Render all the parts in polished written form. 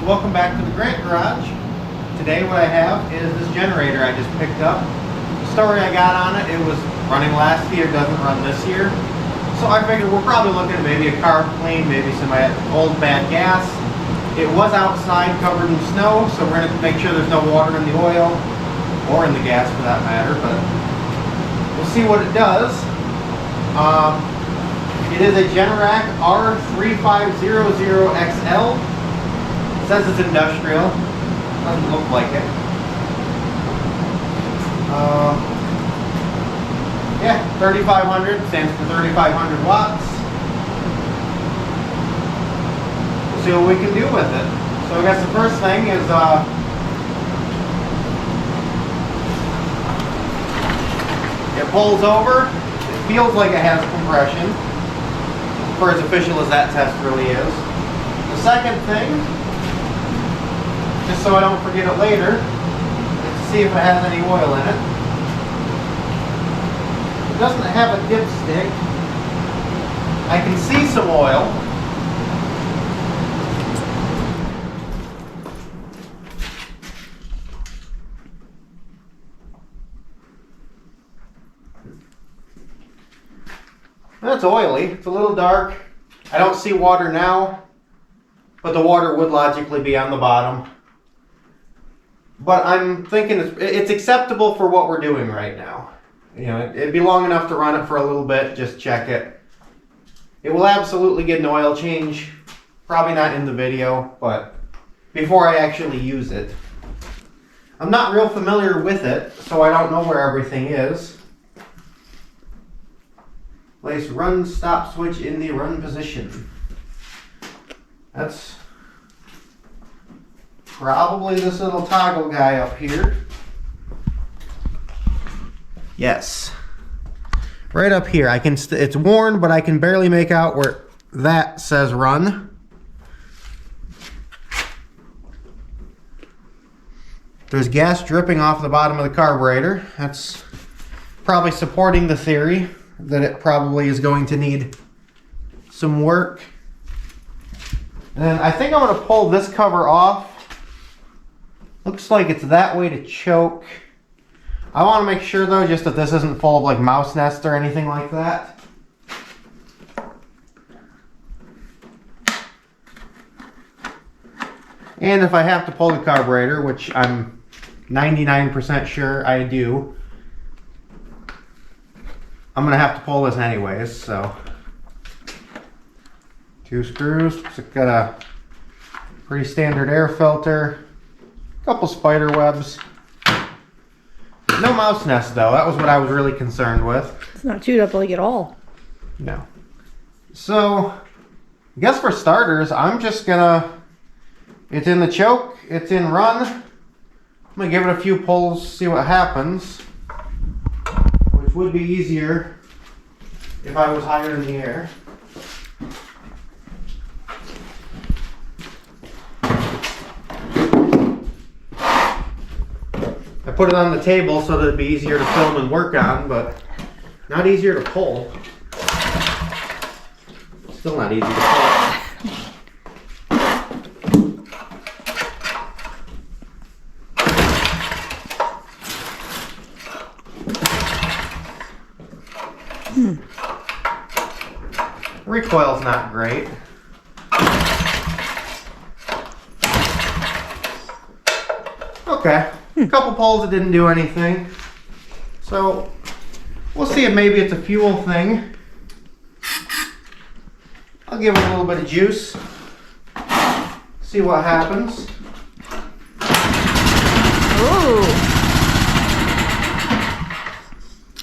So welcome back to the Grant Garage. Today what I have is this generator I just picked up. The story I got on it, it was running last year, doesn't run this year. So I figured we're probably looking at maybe a carb clean, maybe some old bad gas. It was outside covered in snow, so we're going to make sure there's no water in the oil, or in the gas for that matter, but we'll see what it does. It is a Generac R3500XL. It says it's industrial. Doesn't look like it. Yeah, 3500 stands for 3500 watts. We'll see what we can do with it. So I guess the first thing is it pulls over. It feels like it has compression, for as official as that test really is. The second thing, just so I don't forget it later, is to see if it has any oil in it. It doesn't have a dipstick. I can see some oil. That's oily. It's a little dark. I don't see water now, but the water would logically be on the bottom. But I'm thinking it's acceptable for what we're doing right now. You know, it'd be long enough to run it for a little bit, just check it. It will absolutely get an oil change. Probably not in the video, but before I actually use it. I'm not real familiar with it, so I don't know where everything is. Place run stop switch in the run position. That's probably this little toggle guy up here. Yes. Right up here. I can it's worn, but I can barely make out where that says run. There's gas dripping off the bottom of the carburetor. That's probably supporting the theory that it probably is going to need some work. And I think I'm going to pull this cover off. Looks like it's that way to choke. I want to make sure though just that this isn't full of like mouse nests or anything like that. And if I have to pull the carburetor, which I'm 99% sure I do, I'm gonna have to pull this anyways, so. 2 screws, it's got a pretty standard air filter, a couple spider webs. No mouse nest though, that was what I was really concerned with. It's not chewed up like at all. No. So, I guess for starters, I'm just gonna, it's in the choke, it's in run. I'm gonna give it a few pulls, see what happens. Which would be easier if I was higher in the air. I put it on the table so that it'd be easier to film and work on, but not easier to pull. Still not easy to pull. Recoil's not great. Okay, a couple pulls, it didn't do anything. So we'll see if maybe it's a fuel thing. I'll give it a little bit of juice. See what happens. Ooh.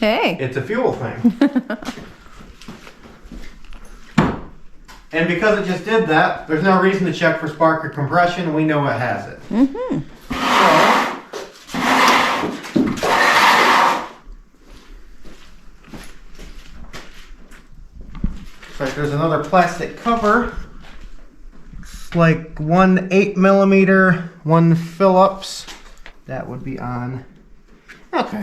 Hey. It's a fuel thing. And because it just did that, there's no reason to check for spark or compression. We know it has it. Mm-hmm. So, like there's another plastic cover. It's like one 8mm, one Phillips. That would be on. Okay.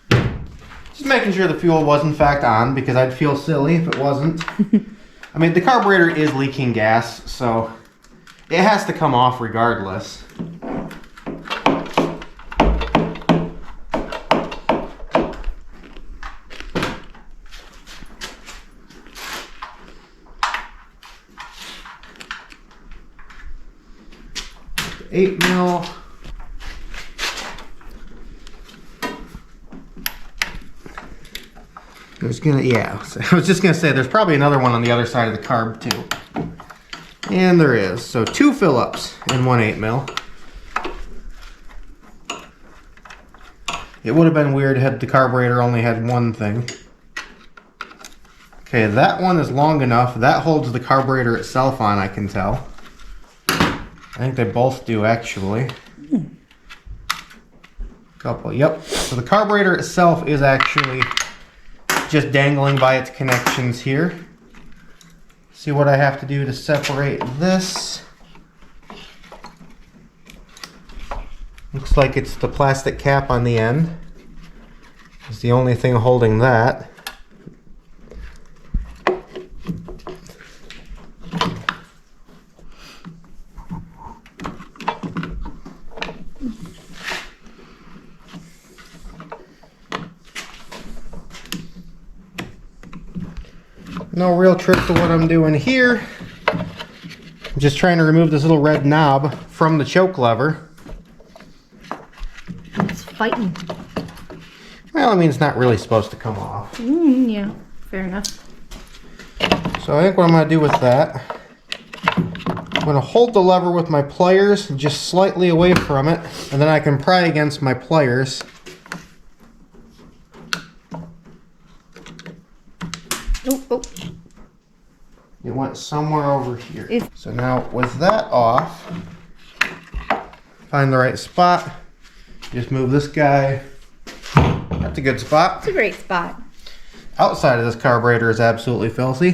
Just making sure the fuel was in fact on, because I'd feel silly if it wasn't. I mean, the carburetor is leaking gas, so It has to come off regardless. Eight mil. There's gonna, yeah, I was just gonna say there's probably another one on the other side of the carb too. And there is. So 2 Phillips in 1 8 mil. It would have been weird had the carburetor only had one thing. Okay, that one is long enough. That holds the carburetor itself on, I can tell. I think they both do actually. Couple, yep. So the carburetor itself is actually just dangling by its connections here. See what I have to do to separate this. Looks like it's the plastic cap on the end. It's the only thing holding that. No real trick to what I'm doing here. I'm just trying to remove this little red knob from the choke lever. It's fighting. Well, I mean, it's not really supposed to come off. Yeah, fair enough. So I think what I'm going to do with that, I'm going to hold the lever with my pliers just slightly away from it, and then I can pry against my pliers. Oh. It went somewhere over here. It's- So now with that off, find the right spot. Just move this guy. That's a good spot. It's a great spot. Outside of this carburetor is absolutely filthy.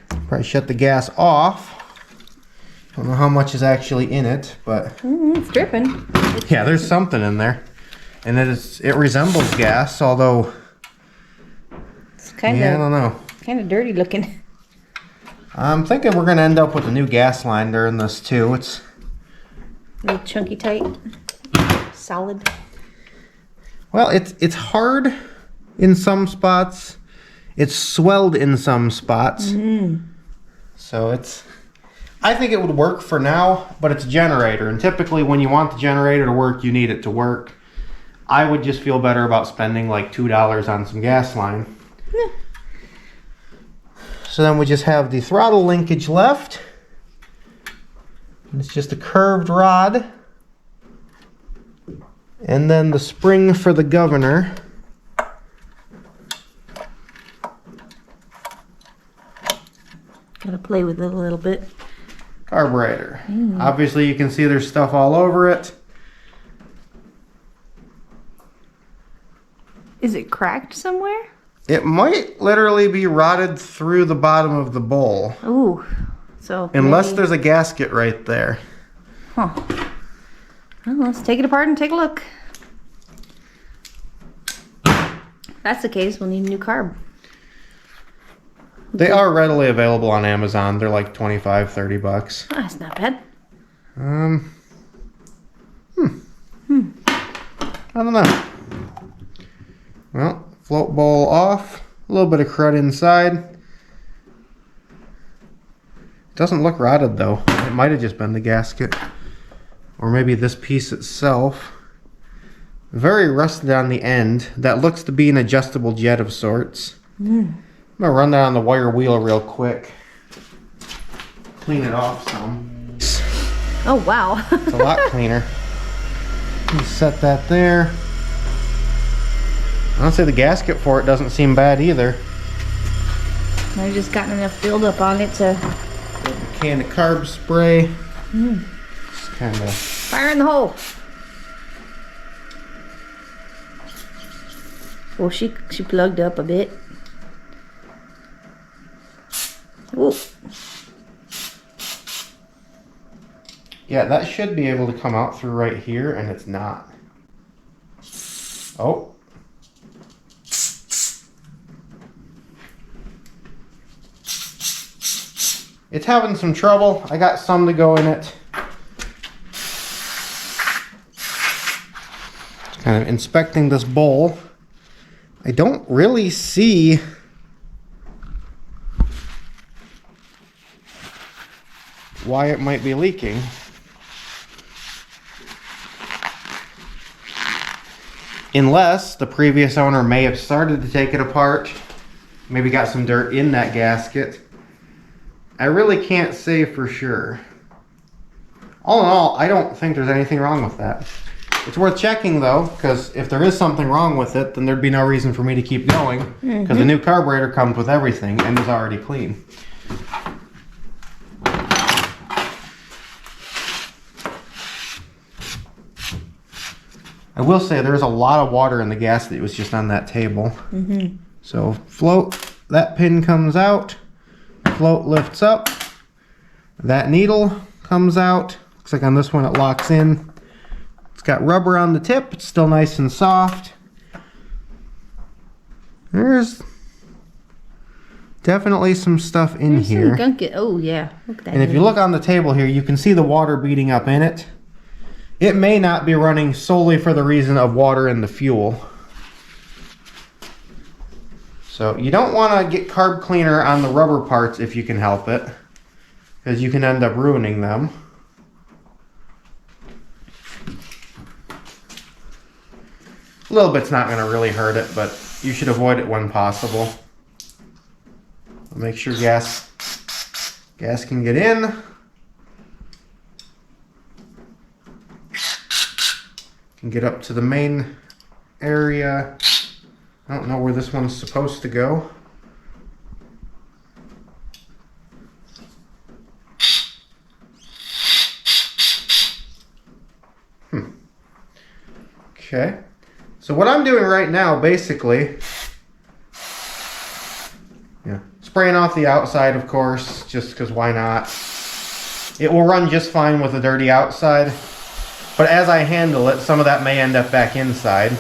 Probably shut the gas off. Don't know how much is actually in it, but It's dripping. yeah, there's something in there. And it resembles gas, although It's kind yeah, I don't know. of dirty looking. I'm thinking we're gonna end up with a new gas line during this too. It's A little chunky tight. Solid. well, it's hard in some spots. It's swelled in some spots. So I think it would work for now, but it's a generator, and typically when you want the generator to work, you need it to work. I would just feel better about spending like $2 on some gas line. So then we just have the throttle linkage left. And it's just a curved rod. And then the spring for the governor. Gotta play with it a little bit. Carburetor. Obviously you can see there's stuff all over it. Is it cracked somewhere? It might literally be rotted through the bottom of the bowl. Ooh. So Unless maybe- there's a gasket right there. Huh. Well, let's take it apart and take a look. If that's the case, we'll need a new carb. They are readily available on Amazon. They're like $25-30. Ah, that's not bad. I don't know. Well, float bowl off. A little bit of crud inside. Doesn't look rotted though. It might have just been the gasket. Or maybe this piece itself. Very rusted on the end. That looks to be an adjustable jet of sorts. I'm gonna run that on the wire wheel real quick. Clean it off some. Oh, wow. It's a lot cleaner. Just set that there. Honestly, the gasket for it doesn't seem bad either. I've just gotten enough buildup on it to Can of carb spray. Just kind of. fire in the hole. Well, she plugged up a bit. Ooh. Yeah, that should be able to come out through right here, and it's not. Oh. It's having some trouble. I got some to go in it. Kind of inspecting this bowl. I don't really see why it might be leaking. Unless the previous owner may have started to take it apart, maybe got some dirt in that gasket. I really can't say for sure. All in all, I don't think there's anything wrong with that. It's worth checking though, because if there is something wrong with it, then there'd be no reason for me to keep going, because the new carburetor comes with everything and is already clean. I will say there's a lot of water in the gas that was just on that table. So float, that pin comes out, float lifts up, that needle comes out. Looks like on this one it locks in. It's got rubber on the tip, it's still nice and soft. There's definitely some stuff in here. Some gunk. Oh yeah, look at that. And if you look on the table here, you can see the water beating up in it. It may not be running solely for the reason of water in the fuel. So you don't want to get carb cleaner on the rubber parts if you can help it, because you can end up ruining them. A little bit's not going to really hurt it, but you should avoid it when possible. Make sure gas can get in. Can get up to the main area. I don't know where this one's supposed to go. Okay. So what I'm doing right now, basically, spraying off the outside, of course, just because why not? It will run just fine with a dirty outside, but as I handle it, some of that may end up back inside.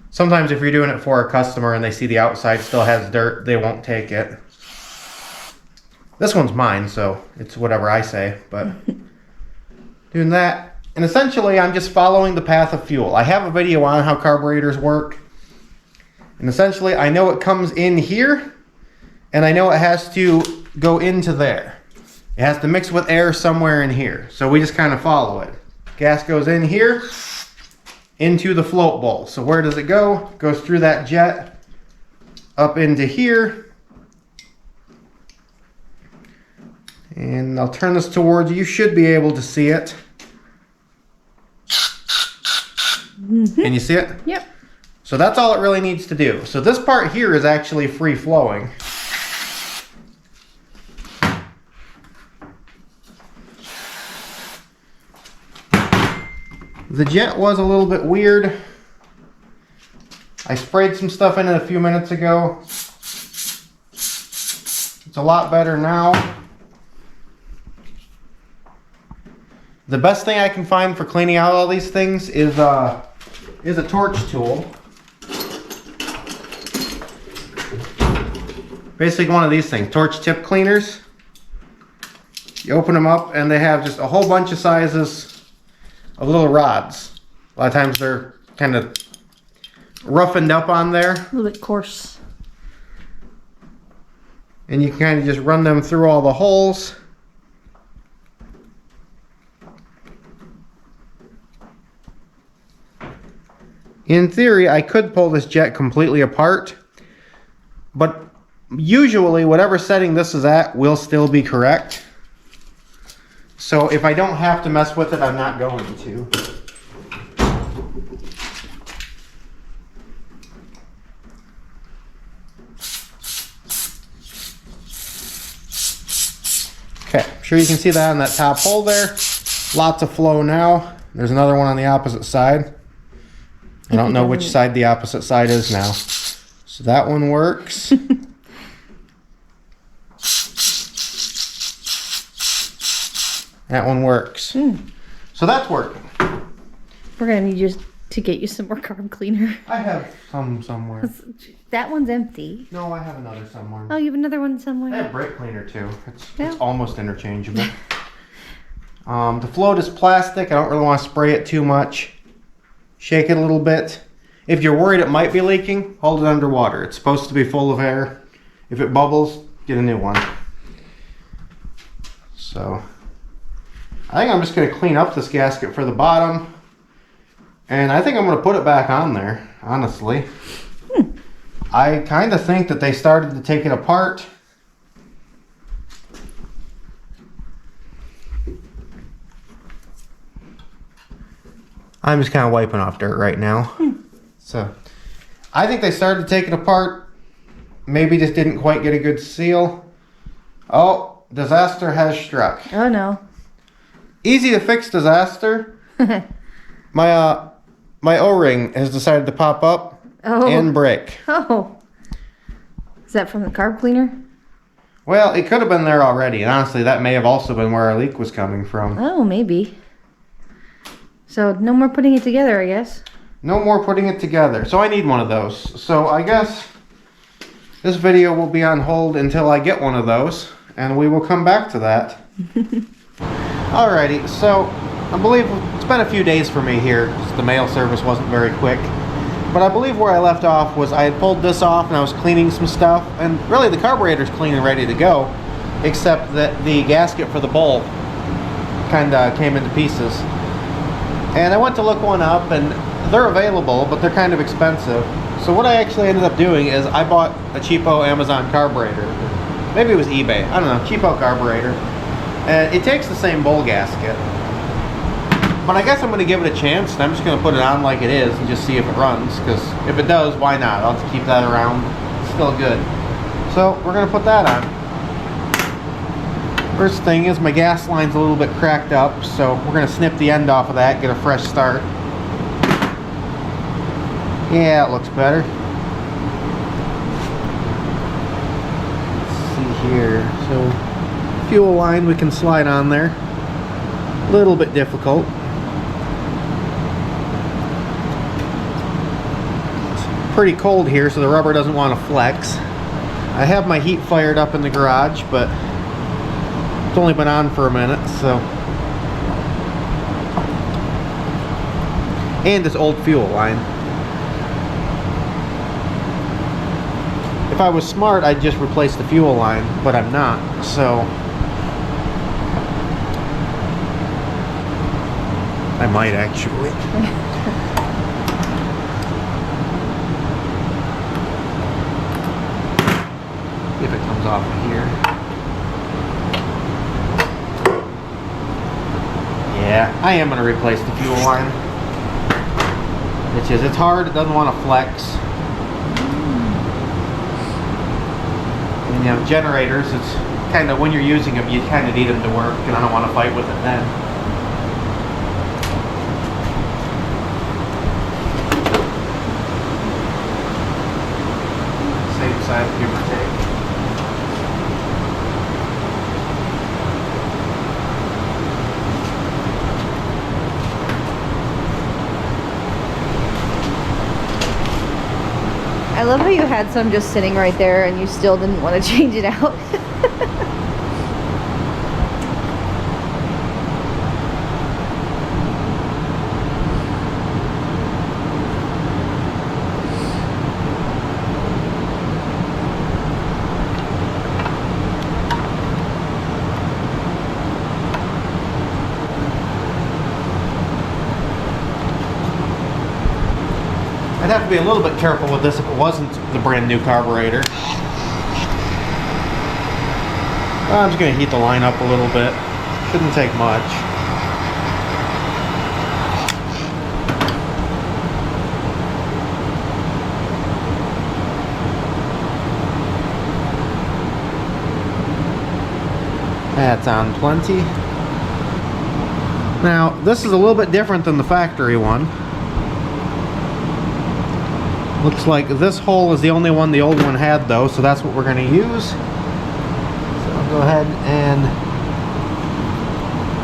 Sometimes if you're doing it for a customer and they see the outside still has dirt, they won't take it. This one's mine, so it's whatever I say, but doing that. And essentially, I'm just following the path of fuel. I have a video on how carburetors work. And essentially, I know it comes in here, and I know it has to go into there. It has to mix with air somewhere in here. So we just kind of follow it. Gas goes in here, into the float bowl. So where does it go? It goes through that jet, up into here. And I'll turn this towards you. You should be able to see it. Can you see it? Yep. So that's all it really needs to do. So this part here is actually free flowing. The jet was a little bit weird. I sprayed some stuff in it a few minutes ago. It's a lot better now. The best thing I can find for cleaning out all these things is a torch tool. Basically one of these things, torch tip cleaners. You open them up and they have just a whole bunch of sizes of little rods. A lot of times they're kind of roughened up on there. A little bit coarse. And you can kind of just run them through all the holes. In theory, I could pull this jet completely apart, but usually whatever setting this is at will still be correct. So if I don't have to mess with it, I'm not going to. Okay, I'm sure you can see that on that top hole there. Lots of flow now. There's another one on the opposite side. I don't know which side the opposite side is now. So that one works. That one works. So that's working. We're gonna need you to to get you some more carb cleaner. I have some somewhere. That one's empty. No, I have another somewhere. Oh, you have another one I somewhere? have brake cleaner too. It's Yeah. almost interchangeable. The float is plastic. I don't really want to spray it too much. Shake it a little bit. If you're worried it might be leaking, hold it underwater. It's supposed to be full of air. If it bubbles, get a new one. So, I think I'm just going to clean up this gasket for the bottom. And I think I'm going to put it back on there, honestly. I kind of think that they started to take it apart. I'm just kind of wiping off dirt right now. So, I think they started to take it apart. Maybe just didn't quite get a good seal. Oh, disaster has struck. Oh no. Easy to fix disaster. My O-ring has decided to pop up Oh. and break. Oh. Is that from the carb cleaner? Well, it could have been there already, and honestly, that may have also been where our leak was coming from. Oh, maybe. So no more putting it together, I guess. No more putting it together. So I need one of those. So I guess this video will be on hold until I get one of those, and we will come back to that. Alrighty, so I believe it's been a few days for me here, 'cause the mail service wasn't very quick. But I believe where I left off was I had pulled this off and I was cleaning some stuff, and really the carburetor's clean and ready to go, except that the gasket for the bowl kind of came into pieces. And I went to look one up, and they're available, but they're kind of expensive. So what I actually ended up doing is I bought a cheapo Amazon carburetor. Maybe it was eBay. I don't know. Cheapo carburetor. And it takes the same bowl gasket. But I guess I'm going to give it a chance, and I'm just going to put it on like it is and just see if it runs. Because if it does, why not? I'll just keep that around. It's still good. So we're going to put that on. First thing is my gas line's a little bit cracked up, so we're going to snip the end off of that, get a fresh start. Yeah, it looks better. Let's see here. So, fuel line we can slide on there. A little bit difficult. It's pretty cold here, so the rubber doesn't want to flex. I have my heat fired up in the garage, but it's only been on for a minute, so. And this old fuel line. If I was smart, I'd just replace the fuel line, but I'm not, so. I might actually. If it comes off of here. Yeah, I am going to replace the fuel line. It's hard, it doesn't want to flex. And you know, generators, it's kind of, when you're using them, you kind of need them to work, and I don't want to fight with it then. Same side, give or take. I love how you had some just sitting right there and you still didn't want to change it out. I'd have to be a little bit careful with this if it wasn't the brand new carburetor. I'm just going to heat the line up a little bit. Shouldn't take much. That's on plenty. Now, this is a little bit different than the factory one. Looks like this hole is the only one the old one had though, so that's what we're going to use. So I'll go ahead and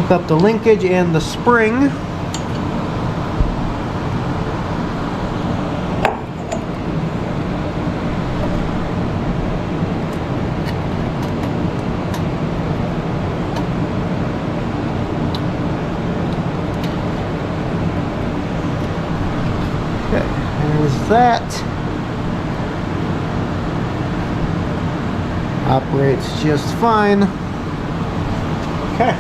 hook up the linkage and the spring. that. Operates just fine. Okay.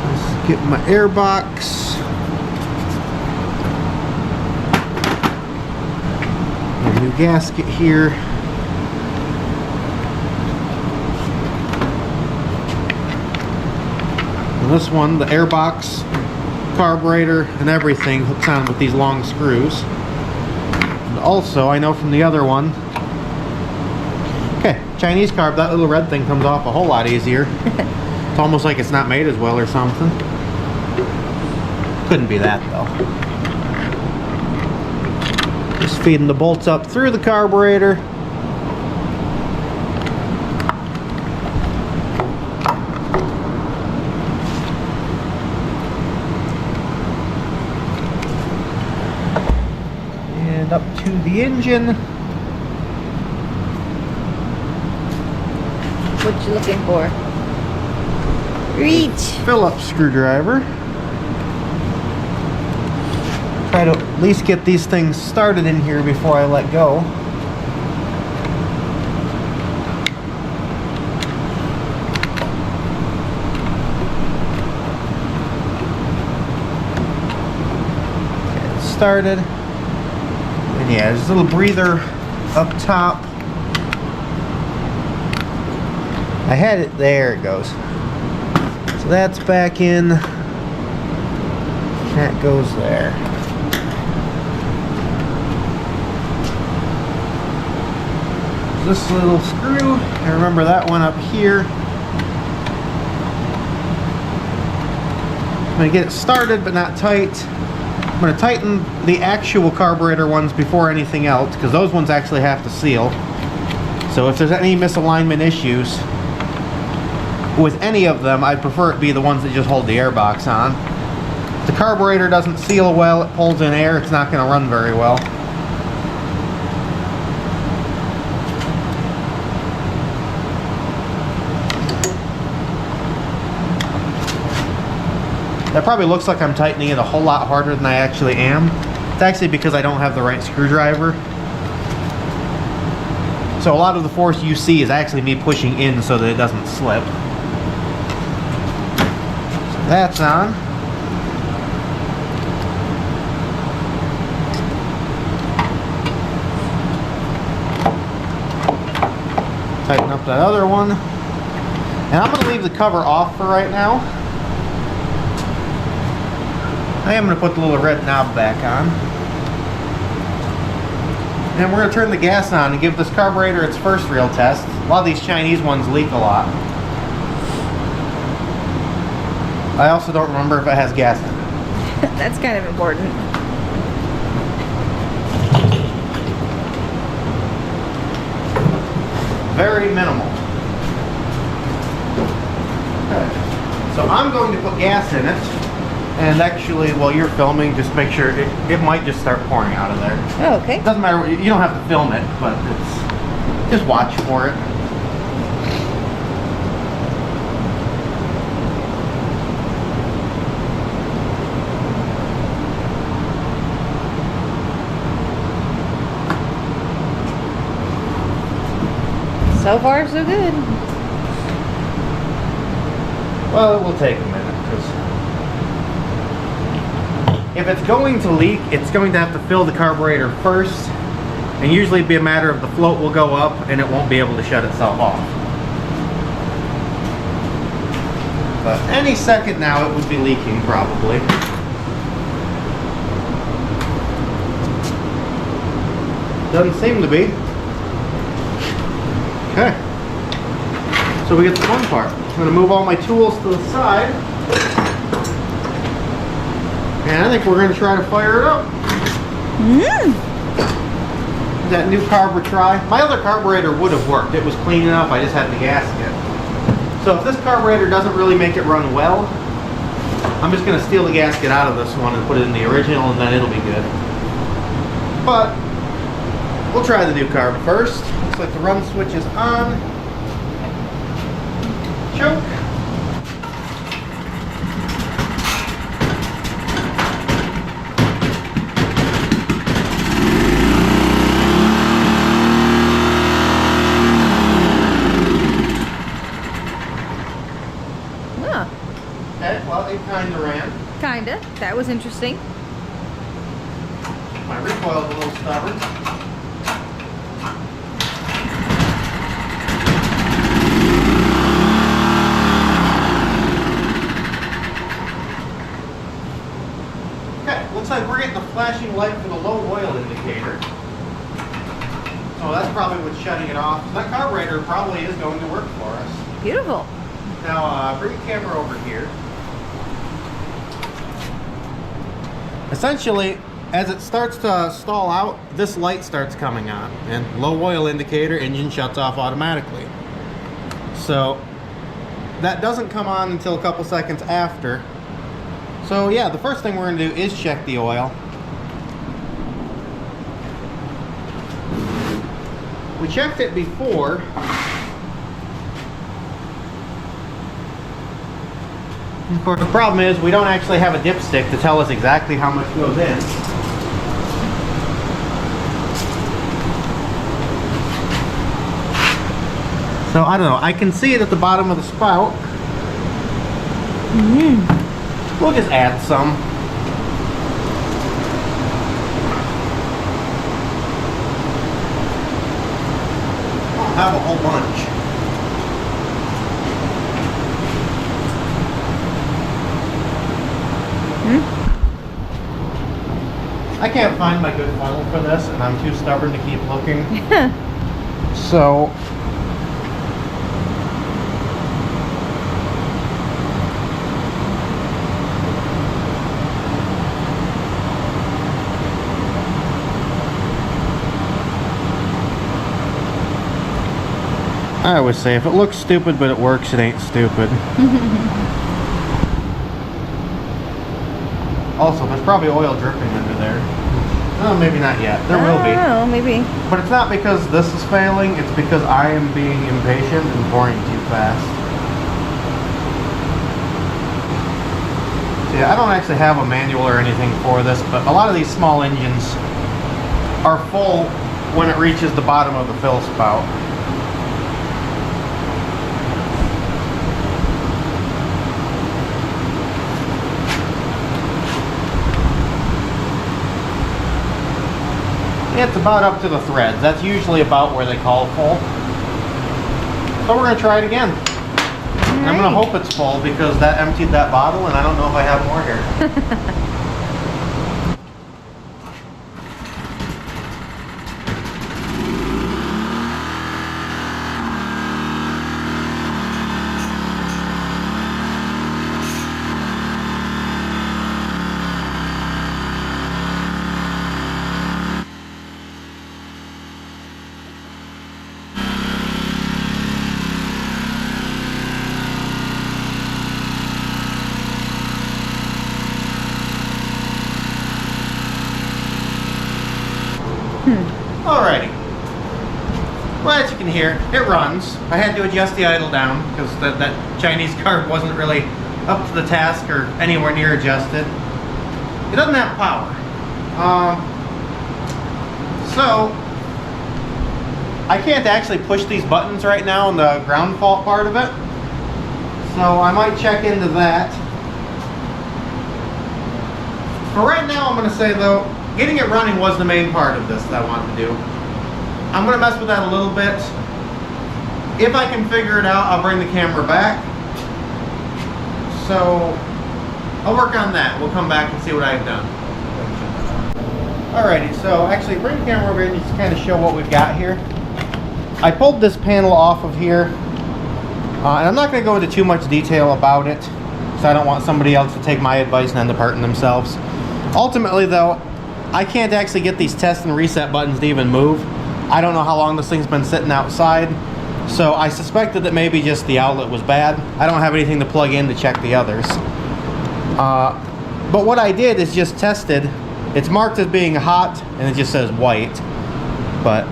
Let's get my air box. A new gasket here. And this one, the air box, carburetor, and everything hooks on with these long screws. And also, I know from the other one, okay, Chinese carb, that little red thing comes off a whole lot easier. It's almost like it's not made as well or something. Couldn't be that though. Just feeding the bolts up through the carburetor. And up to the engine. What you looking for? Reach. Phillips screwdriver. Try to at least get these things started in here before I let go. Get it started. And yeah, there's a little breather up top. I had it, there it goes. So that's back in. That goes there. This little screw, I remember that one up here. I'm going to get it started but not tight. I'm going to tighten the actual carburetor ones before anything else because those ones actually have to seal. So if there's any misalignment issues with any of them, I'd prefer it be the ones that just hold the airbox on. If the carburetor doesn't seal well, it pulls in air, it's not going to run very well. That probably looks like I'm tightening it a whole lot harder than I actually am. It's actually because I don't have the right screwdriver. So a lot of the force you see is actually me pushing in so that it doesn't slip. So that's on. Tighten up that other one. And I'm going to leave the cover off for right now. I am going to put the little red knob back on. And we're going to turn the gas on and give this carburetor its first real test. A lot of these Chinese ones leak a lot. I also don't remember if it has gas in it. That's kind of important. Very minimal. Okay. So I'm going to put gas in it. And actually, while you're filming, just make sure it might just start pouring out of there. Oh, okay. It doesn't matter, you don't have to film it, but it's just watch for it. So far, so good. Well, it will take a minute, because if it's going to leak, it's going to have to fill the carburetor first, and usually it'd be a matter of the float will go up and it won't be able to shut itself off. But any second now it would be leaking probably. Doesn't seem to be. Okay. So we get the fun part. I'm going to move all my tools to the side. And I think we're going to try to fire it up. That new carburetor try. My other carburetor would have worked. It was clean enough. I just had the gasket. So if this carburetor doesn't really make it run well, I'm just going to steal the gasket out of this one and put it in the original, and then it'll be good. But we'll try the new carb first. Looks like the run switch is on. Choke. kinda. That was interesting. My recoil's a little stubborn. Okay, looks like we're getting a flashing light for the low oil indicator. So that's probably what's shutting it off. That carburetor probably is going to work for us. Beautiful. Now, bring the camera over here. Essentially, as it starts to stall out, this light starts coming on. And low oil indicator, engine shuts off automatically. So, that doesn't come on until a couple seconds after. So yeah, the first thing we're going to do is check the oil. We checked it before. Of course, the problem is we don't actually have a dipstick to tell us exactly how much goes in. So I don't know, I can see it at the bottom of the spout. We'll just add some. I'll have a whole bunch. I can't find my good funnel for this, and I'm too stubborn to keep looking. So I always say, if it looks stupid but it works, it ain't stupid. Also, there's probably oil dripping under there. Oh, maybe not yet. There will be. Oh, maybe. But it's not because this is failing, it's because I am being impatient and pouring too fast. So yeah, I don't actually have a manual or anything for this, but a lot of these small engines are full when it reaches the bottom of the fill spout. It's about up to the threads. That's usually about where they call full. So we're going to try it again. Right. I'm going to hope it's full because that emptied that bottle and I don't know if I have more here. Alrighty. Well, as you can hear, it runs. I had to adjust the idle down because that Chinese carb wasn't really up to the task or anywhere near adjusted. It doesn't have power. So, I can't actually push these buttons right now on the ground fault part of it. So I might check into that. For right now, I'm going to say though, getting it running was the main part of this that I wanted to do. I'm going to mess with that a little bit. If I can figure it out, I'll bring the camera back. So, I'll work on that. We'll come back and see what I've done. Alrighty, so actually bring the camera over here and just kind of show what we've got here. I pulled this panel off of here. And I'm not going to go into too much detail about it, because I don't want somebody else to take my advice and end up hurting themselves. Ultimately though, I can't actually get these test and reset buttons to even move. I don't know how long this thing's been sitting outside, so I suspected that maybe just the outlet was bad. I don't have anything to plug in to check the others. But what I did is just tested. It's marked as being hot, and it just says white. But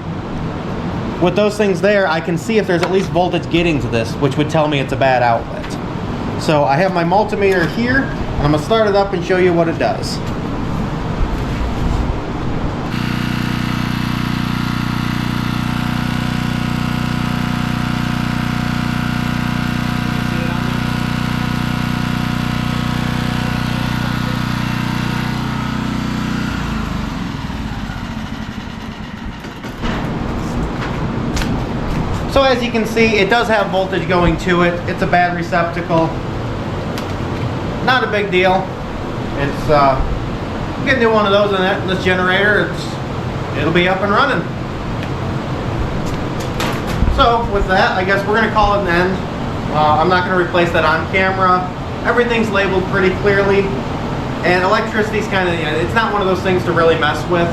with those things there, I can see if there's at least voltage getting to this, which would tell me it's a bad outlet. So I have my multimeter here, and I'm going to start it up and show you what it does. So as you can see, it does have voltage going to it. It's a bad receptacle. Not a big deal. It's get a new one of those in this generator. It'll be up and running. So with that, I guess we're gonna call it an end. I'm not gonna replace that on camera. Everything's labeled pretty clearly, and electricity's kind of, it's not one of those things to really mess with.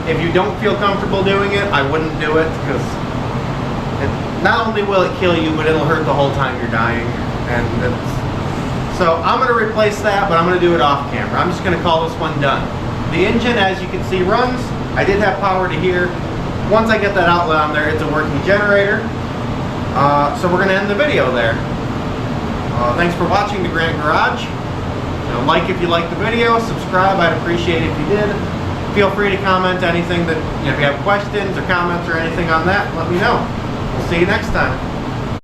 If you don't feel comfortable doing it, I wouldn't do it, because not only will it kill you, but it'll hurt the whole time you're dying. And so I'm going to replace that, but I'm going to do it off camera. I'm just going to call this one done. The engine, as you can see, runs. I did have power to here. Once I get that outlet on there, it's a working generator. So we're going to end the video there. Thanks for watching the Grant Garage. Like if you liked the video, subscribe, I'd appreciate it if you did. Feel free to comment anything that, if you have questions or comments or anything on that, let me know. We'll see you next time.